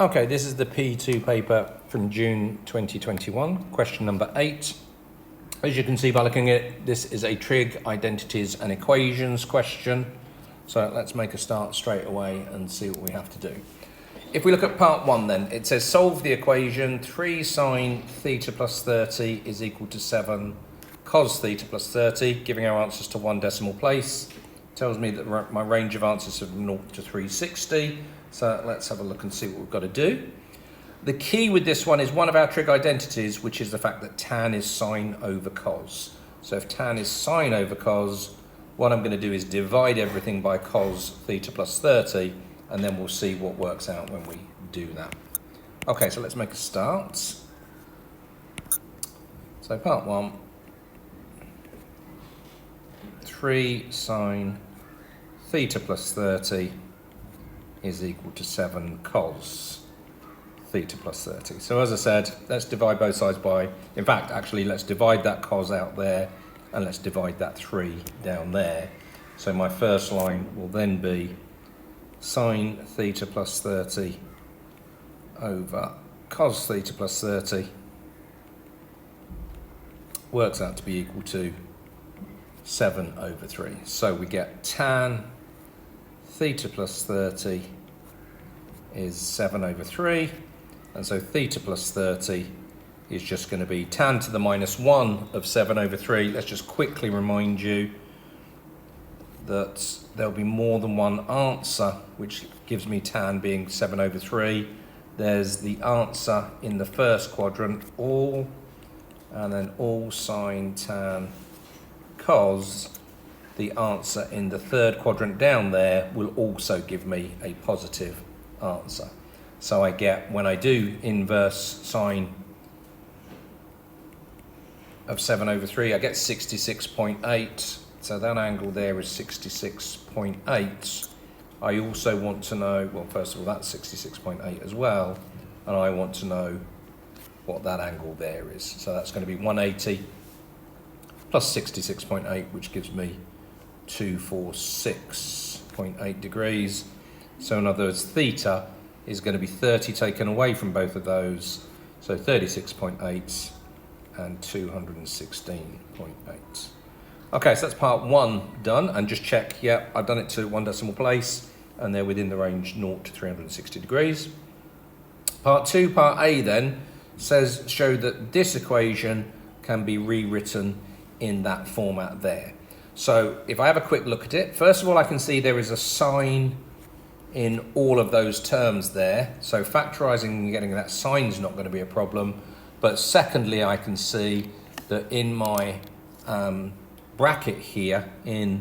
Okay, this is the P2 paper from June 2021, question number 8. As you can see by looking at it, this is a trig, identities and equations question. So let's make a start straight away and see what we have to do. If we look at part 1 then, it says solve the equation 3 sine theta plus 30 is equal to 7 cos theta plus 30, giving our answers to one decimal place. Tells me that my range of answers is from 0 to 360. So let's have a look and see what we've got to do. The key with this one is one of our trig identities, which is the fact that tan is sine over cos. So if tan is sine over cos, what I'm going to do is divide everything by cos theta plus 30, and then we'll see what works out when we do that. Okay, so let's make a start. So part 1, 3 sine theta plus 30 is equal to 7 cos theta plus 30. So as I said, let's divide both sides by, in fact, actually, let's divide that cos out there and let's divide that 3 down there. So my first line will then be sine theta plus 30 over cos theta plus 30 works out to be equal to 7 over 3. So we get tan theta plus 30 is 7 over 3, and so theta plus 30 is just going to be tan to the minus 1 of 7 over 3. Let's just quickly remind you that there'll be more than one answer, which gives me tan being 7 over 3. There's the answer in the first quadrant, all, and then all sine tan cos. The answer in the third quadrant down there will also give me a positive answer. So I get, when I do inverse sine of 7 over 3, I get 66.8. So that angle there is 66.8. I also want to know, well, first of all, that's 66.8 as well. And I want to know what that angle there is. So that's going to be 180 plus 66.8, which gives me 246.8 degrees. So in other words, theta is going to be 30 taken away from both of those. So 36.8 and 216.8. Okay, so that's part 1 done. And just check, yeah, I've done it to one decimal place and they're within the range 0 to 360 degrees. Part 2, part A then, says show that this equation can be rewritten in that format there. So if I have a quick look at it, first of all, I can see there is a sign in all of those terms there. So factorizing and getting that sign is not going to be a problem. But secondly, I can see that in my bracket here, in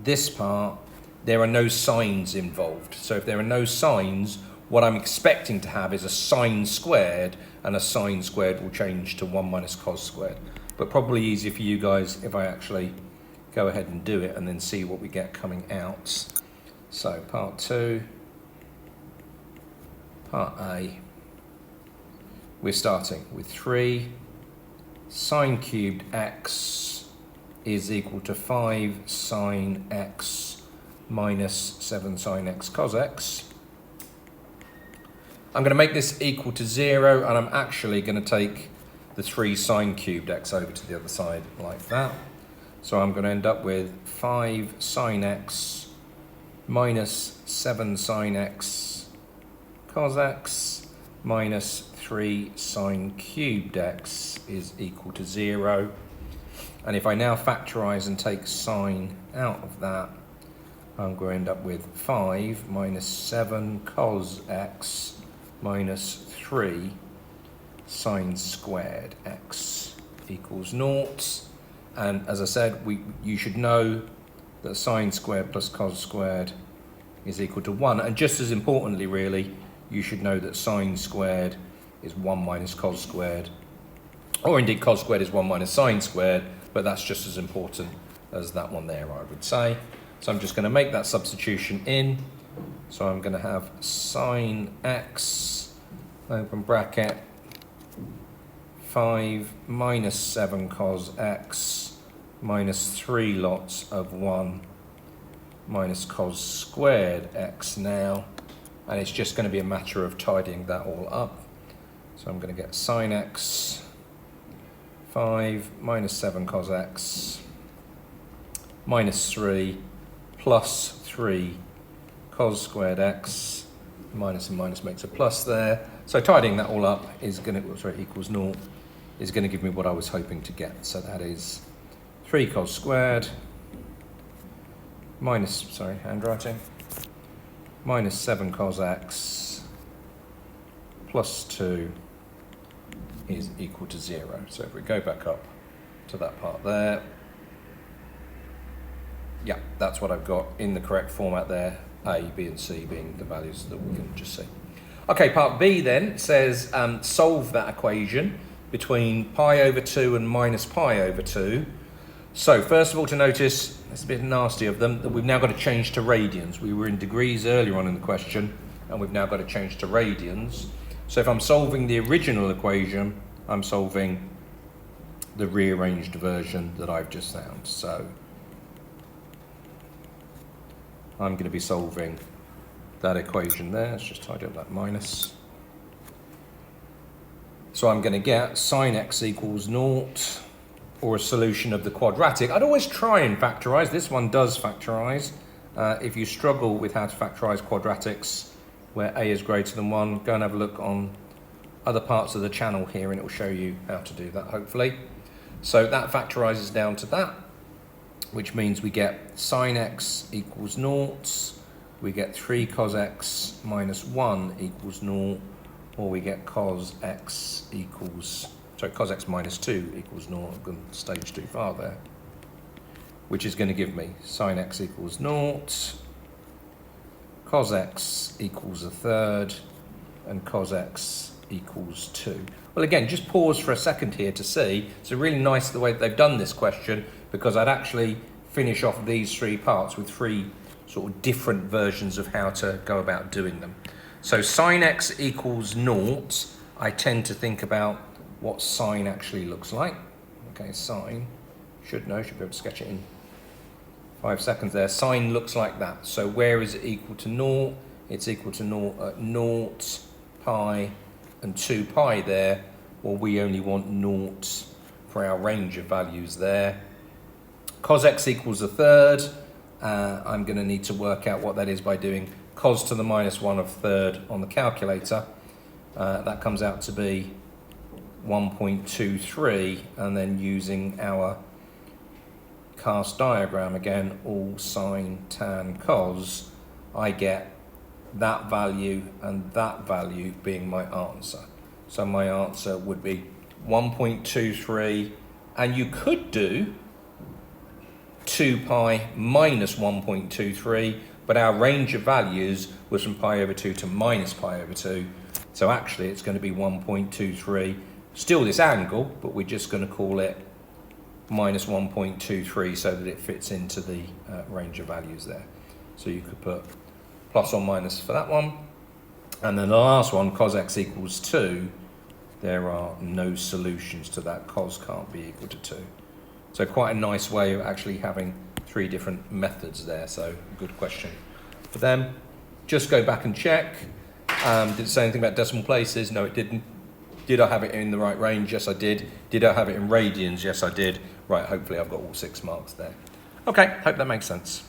this part, there are no signs involved. So if there are no signs, what I'm expecting to have is a sine squared, and a sine squared will change to 1 minus cos squared. But probably easier for you guys if I actually go ahead and do it and then see what we get coming out. So part 2, part A, we're starting with 3 sine cubed x is equal to 5 sine x minus 7 sine x cos x. I'm going to make this equal to 0, and I'm actually going to take the 3 sine cubed x over to the other side like that. So I'm going to end up with 5 sine x minus 7 sine x cos x minus 3 sine cubed x is equal to 0. And if I now factorize and take sine out of that, I'm going to end up with 5 minus 7 cos x minus 3 sine squared x equals 0. And as I said, you should know that sine squared plus cos squared is equal to 1. And just as importantly, really, you should know that sine squared is 1 minus cos squared. Or indeed, cos squared is 1 minus sine squared, but that's just as important as that one there, I would say. So I'm just going to make that substitution in. So I'm going to have sine x, open bracket, 5 minus 7 cos x minus 3 lots of 1 minus cos squared x now, and it's just going to be a matter of tidying that all up. So I'm going to get sine x 5 minus 7 cos x minus 3 plus 3 cos squared x, minus and minus makes a plus there. So tidying that all up is going to, sorry, equals 0, is going to give me what I was hoping to get. So that is 3 cos squared minus, sorry, handwriting, minus 7 cos x plus 2 is equal to 0. So if we go back up to that part there, yeah, that's what I've got in the correct format there, A, B and C being the values that we can just see. Okay, part B then says solve that equation between pi over 2 and minus pi over 2. So first of all, to notice, it's a bit nasty of them, that we've now got to change to radians. We were in degrees earlier on in the question, and we've now got to change to radians. So if I'm solving the original equation, I'm solving the rearranged version that I've just found. So I'm going to be solving that equation there. Let's just tidy up that minus. So I'm going to get sine x equals 0, or a solution of the quadratic. I'd always try and factorise. This one does factorise. If you struggle with how to factorise quadratics where a is greater than 1, go and have a look on other parts of the channel here and it will show you how to do that, hopefully. So that factorises down to that, which means we get sine x equals 0, we get 3 cos x minus 1 equals 0, or we get cos x equals, sorry, cos x minus 2 equals 0. I've gone stage too far there, which is going to give me sine x equals 0, cos x equals a third, and cos x equals 2. Well, again, just pause for a second here to see. It's really nice the way that they've done this question, because I'd actually finish off these 3 parts with 3 sort of different versions of how to go about doing them. So sine x equals 0, I tend to think about what sine actually looks like. Okay, sine, should be able to sketch it in 5 seconds there. Sine looks like that. So where is it equal to 0? It's equal to 0 at 0, pi, and 2 pi there. Well, we only want 0 for our range of values there. Cos x equals a third. I'm going to need to work out what that is by doing cos to the minus 1 of third on the calculator. That comes out to be 1.23, and then using our cast diagram again, all sine, tan, cos, I get that value and that value being my answer. So my answer would be 1.23, and you could do 2 pi minus 1.23, but our range of values was from pi over 2 to minus pi over 2. So actually it's going to be 1.23, still this angle, but we're just going to call it minus 1.23 so that it fits into the range of values there. So you could put plus or minus for that one. And then the last one, cos x equals 2, there are no solutions to that. Cos can't be equal to 2. So quite a nice way of actually having 3 different methods there. So good question for them. Just go back and check. Did it say anything about decimal places? No, it didn't. Did I have it in the right range? Yes, I did. Did I have it in radians? Yes, I did. Right, hopefully I've got all 6 marks there. Okay, hope that makes sense.